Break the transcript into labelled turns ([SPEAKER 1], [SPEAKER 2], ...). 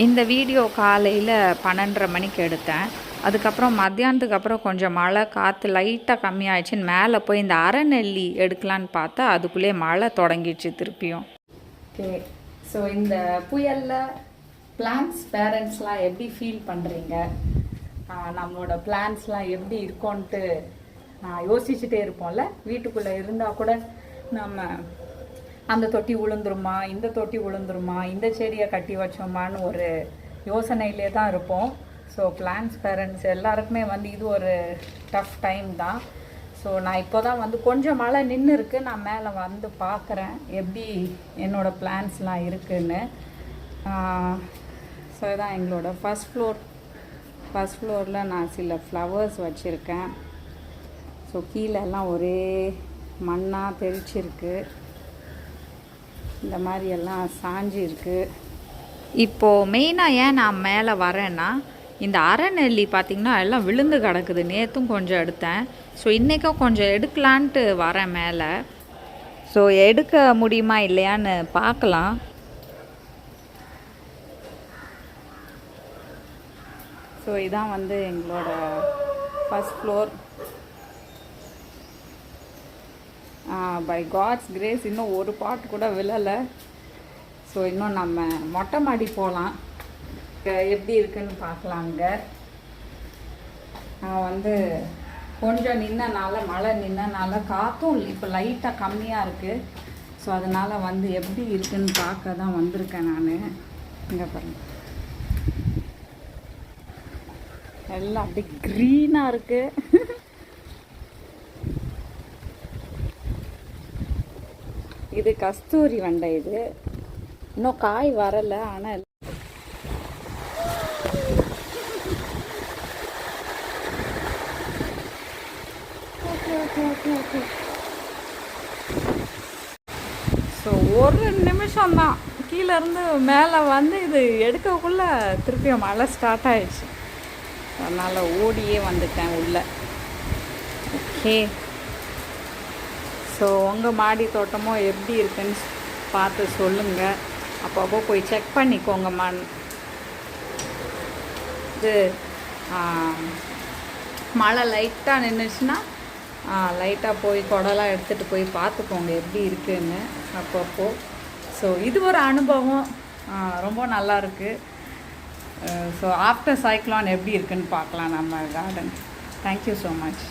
[SPEAKER 1] இந்த வீடியோ காலையில் 12:30 மணிக்கு எடுத்தேன். அதுக்கப்புறம் மத்தியானத்துக்கு அப்புறம் கொஞ்சம் மழை காற்று லைட்டாக கம்மியாயிடுச்சுன்னு மேலே போய் இந்த அரைநெல்லி எடுக்கலான்னு பார்த்தா அதுக்குள்ளேயே மழை தொடங்கிடுச்சு திருப்பியும். ஓகே, ஸோ இந்த புயலில் பிளான்ஸ் பேரண்ட்ஸ்லாம் எப்படி ஃபீல் பண்ணுறீங்க, நம்மளோட பிளான்ஸ்லாம் எப்படி இருக்கோன்ட்டு யோசிச்சுட்டே இருப்போம்ல. வீட்டுக்குள்ளே இருந்தால் கூட நம்ம அந்த தொட்டி விழுந்துருமா, இந்த தொட்டி விழுந்துருமா, இந்த செடியை கட்டி வச்சோமான்னு ஒரு யோசனையிலே தான் இருப்போம். ஸோ பிளான்ஸ் பேரண்ட்ஸ் எல்லாருக்குமே இது ஒரு டஃப் டைம் தான். ஸோ நான் இப்போ தான் கொஞ்சம் மழை நின்று இருக்கு, நான் மேலே பார்க்குறேன் எப்படி என்னோடய பிளான்ஸ்லாம் இருக்குன்னு. ஸோ இதான் எங்களோட ஃபஸ்ட் ஃப்ளோரில் நான் சில ஃப்ளவர்ஸ் வச்சுருக்கேன். ஸோ கீழெல்லாம் ஒரே மண்ணாக தெரிச்சிருக்கு, இந்த மாதிரி எல்லாம் சாஞ்சி இருக்கு. இப்போது மெயினாக ஏன் நான் மேலே வரேன்னா, இந்த அரைநெல்லி பார்த்திங்கன்னா எல்லாம் விழுந்து கிடக்குது. நேற்றும் கொஞ்சம் எடுத்தேன், ஸோ இன்றைக்கும் கொஞ்சம் எடுக்கலான்ட்டு வரேன் மேலே. ஸோ எடுக்க முடியுமா இல்லையான்னு பார்க்கலாம். ஸோ இதான் எங்களோட first floor. By God's grace இன்னும் ஒரு பாட்டு கூட விழலை. ஸோ இன்னும் நம்ம மொட்டை மாடி போகலாம், எப்படி இருக்குன்னு பார்க்கலாங்க. நான் கொஞ்சம் நின்னனால, மழை நின்னனால காற்றும் இப்போ லைட்டாக கம்மியாக இருக்குது. ஸோ அதனால் எப்படி இருக்குன்னு பார்க்க தான் வந்திருக்கேன் நான். இங்கே பாருங்க, எல்லாம் அப்படியே க்ரீனாக இருக்குது. இது கஸ்தூரி வெண்டை, இது இன்னும் காய் வரலை. ஆனால் ஸோ ஒரு நிமிஷம்தான் கீழே இருந்து மேலே இது எடுக்கக்குள்ளே திருப்பியும் மழை ஸ்டார்ட் ஆயிடுச்சு. அதனால் ஓடியே வந்துட்டேன் உள்ள. ஓகே, ஸோ உங்கள் மாடி தோட்டமும் எப்படி இருக்குன்னு பார்த்து சொல்லுங்கள். அப்பப்போ போய் செக் பண்ணிக்கோங்க. இது மழை லைட்டாக நின்றுச்சுன்னா லைட்டாக போய் குடலாம் எடுத்துகிட்டு போய் பார்த்துக்கோங்க எப்படி இருக்குன்னு அப்பப்போ. ஸோ இது ஒரு அனுபவம், ரொம்ப நல்லாயிருக்கு. ஸோ ஆஃப்டர் சைக்ளான் எப்படி இருக்குன்னு பார்க்கலாம் நம்ம கார்டன். Thank you so much.